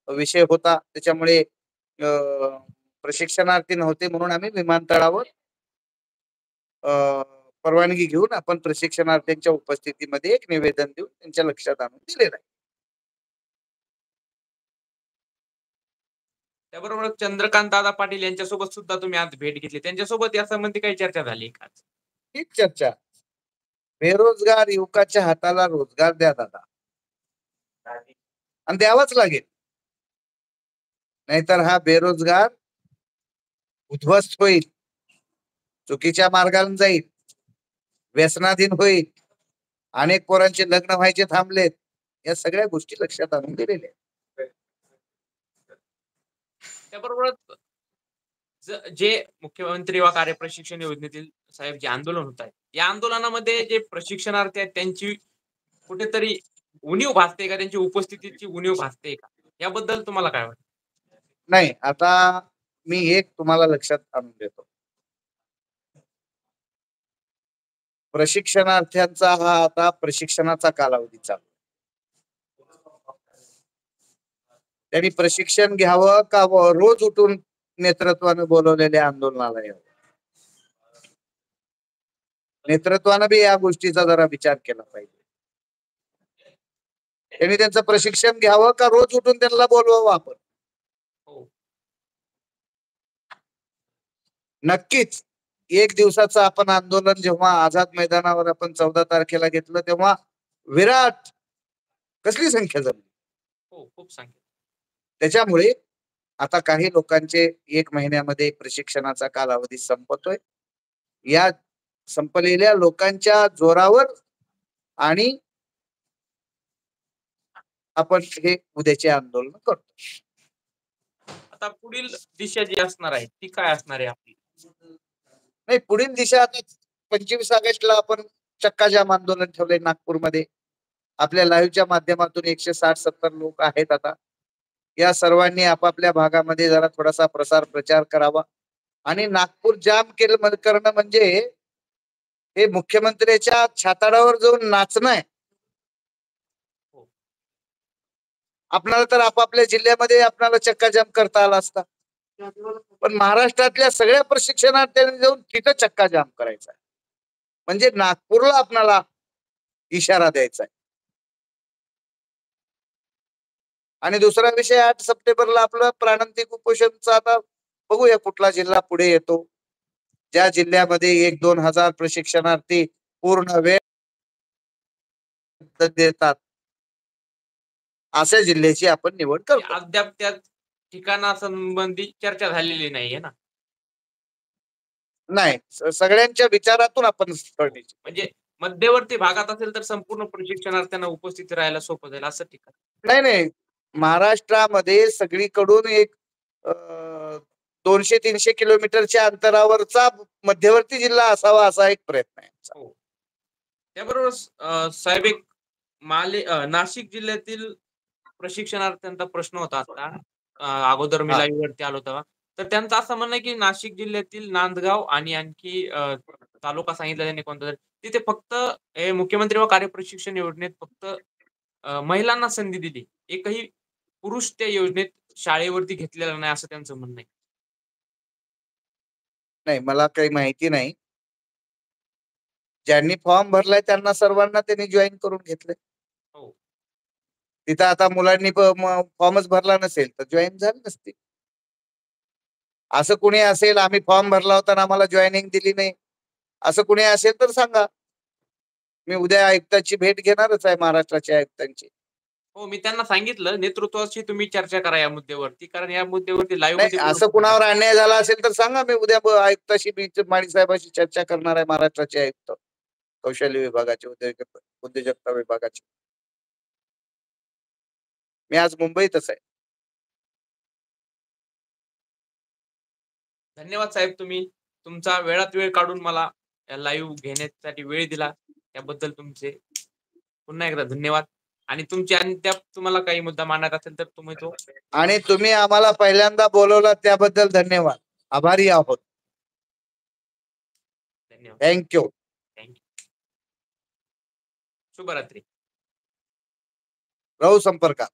विषय होता, त्याच्यामुळे प्रशिक्षणार्थी नव्हते म्हणून आम्ही विमानतळावर परवानगी घेऊन आपण प्रशिक्षणार्थींच्या उपस्थितीमध्ये एक निवेदन देऊन त्यांच्या लक्षात आणून दिलेलं आहे. त्याबरोबर चंद्रकांत दादा पाटील यांच्यासोबत सुद्धा तुम्ही आज भेट घेतली. त्यांच्यासोबत या संबंधी काही चर्चा झाली का? हीच चर्चा. बेरोजगार युवकाच्या हाताला रोजगार द्या दादा, आणि द्यावाच लागेल, नाहीतर हा बेरोजगार उद्ध्वस्त होईल, चुकीच्या मार्गाने जाईल, व्यसनाधीन होईल, अनेक पोरांचे लग्न व्हायचे थांबलेत. या सगळ्या गोष्टी लक्षात आणून दिलेल्या आहेत. त्याबरोबरच जे मुख्यमंत्री व कार्यप्रशिक्षण योजनेतील साहेब जे आंदोलन होत आहे, या आंदोलनामध्ये जे प्रशिक्षणार्थी आहेत त्यांची कुठेतरी उणीव भासते का, त्यांची उपस्थितीची उणीव भासते का, याबद्दल तुम्हाला काय वाटतं? नाही, आता मी एक तुम्हाला लक्षात आणून देतो. प्रशिक्षणार्थ्यांचा हा आता प्रशिक्षणाचा कालावधी चालू. त्यांनी प्रशिक्षण घ्यावं का रोज उठून नेतृत्वाने बोलवलेल्या आंदोलनाला यावं? नेतृत्वानं बी या गोष्टीचा जरा विचार केला पाहिजे. त्यांनी त्यांचं प्रशिक्षण घ्यावं का रोज उठून त्यांना बोलवावं आपण? नक्कीच एक दिवसाचं आपण आंदोलन जेव्हा आझाद मैदानावर आपण 14 तारखेला घेतलं तेव्हा विराट कसली संख्या जमली. खूप संख्या. त्याच्यामुळे आता काही लोकांचे 1 महिन्यामध्ये प्रशिक्षणाचा कालावधी संपतोय. या संपलेल्या लोकांच्या जोरावर आणि आपण हे उद्याचे आंदोलन करतो. आता पुढील दिशा जी असणार आहे ती काय असणार आहे आपली? नाही, पुढील दिशा आता 25 ऑगस्टला आपण चक्का जाम आंदोलन ठेवलंय नागपूरमध्ये. आपल्या लाईव्हच्या माध्यमातून 160-70 लोक आहेत. आता या सर्वांनी आपापल्या भागामध्ये जरा थोडासा प्रसार प्रचार करावा आणि नागपूर जाम करणं म्हणजे हे मुख्यमंत्र्याच्या छाताडावर जाऊन नाचणं आहे. आपल्याला तर आपापल्या जिल्ह्यामध्ये आपल्याला चक्का जाम करता आला असता, पण महाराष्ट्रातल्या सगळ्या प्रशिक्षणार्थ्यांनी जाऊन तिथं चक्का जाम करायचा आहे. म्हणजे नागपूरला आपल्याला इशारा द्यायचा आहे. आणि दुसरा विषय 8 सप्टेंबरला आपलं प्राणांतिक उपोषणचा आता बघूया कुठला जिल्हा पुढे येतो. ज्या जिल्ह्यामध्ये 1-2 हजार प्रशिक्षणार्थी पूर्ण वेळ देतात अशा जिल्ह्याची आपण निवड करतो. अद्याप त्या ठिकाणासंबंधी चर्चा झालेली नाहीये ना? नाही, सगळ्यांच्या विचारातून आपण म्हणजे मध्यवर्ती भागात असेल तर संपूर्ण प्रशिक्षणार्थ्यांना उपस्थित राहायला सोपं जाईल असं ठिकाण. नाही, महाराष्ट्रामध्ये सगळीकडून एक 200-300 किलोमीटरच्या अंतरावरचा मध्यवर्ती जिल्हा असावा असा एक प्रयत्न आहे. त्याबरोबर साहेब एक नाशिक जिल्ह्यातील प्रशिक्षणार्थ्यांचा प्रश्न होता आता अगोदर मी लाईव्ह वरती आलो तेव्हा, तर त्यांचं असं म्हणणं आहे की नाशिक जिल्ह्यातील नांदगाव आणि आणखी तालुका सांगितला त्यांनी कोणता तरी, तिथे फक्त मुख्यमंत्री व कार्यप्रशिक्षण योजनेत फक्त महिलांना संधी दिली, एकही पुरुष त्या योजनेत शाळेवरती घेतलेला नाही असं त्यांचं म्हणणं आहे. नाही, मला काही माहिती नाही. ज्यांनी फॉर्म भरलाय त्यांना सर्वांना त्यांनी जॉईन करून घेतले. तिथं आता मुलांनी फॉर्मच भरला नसेल तर जॉईन झाले नसतील. असं कुणी असेल आम्ही फॉर्म भरला होता ना आम्हाला जॉईनिंग दिली नाही असं कुणी असेल तर सांगा. मी उद्या आयुक्ताची भेट घेणारच आहे, महाराष्ट्राच्या आयुक्तांची. हो, मी त्यांना सांगितलं नेतृत्वाशी तुम्ही चर्चा करा या मुद्द्यावरती, कारण या मुद्द्यावरती लाईव्ह मध्ये असं कुणावर अन्याय झाला असेल तर सांगा. मी उद्या आयुक्ताशी माळी साहेबांशी चर्चा करणार आहे, महाराष्ट्राचे आयुक्त कौशल्य विभागाचे, उद्योजकता विभागाचे. मी आज मुंबईतच आहे. धन्यवाद साहेब, तुम्ही तुमचा वेळात वेळ काढून मला लाईव्ह घेण्यासाठी वेळ दिला त्याबद्दल तुमचे पुन्हा एकदा धन्यवाद. आणि तुमची त्या तुम्हाला काही मुद्दा मांडायचा असेल तर तुम्ही तो. आणि तुम्ही आम्हाला पहिल्यांदा बोलवला त्याबद्दल धन्यवाद, आभारी आहोत. धन्यवाद. थँक्यू. शुभरात्री. राहू संपर्कात.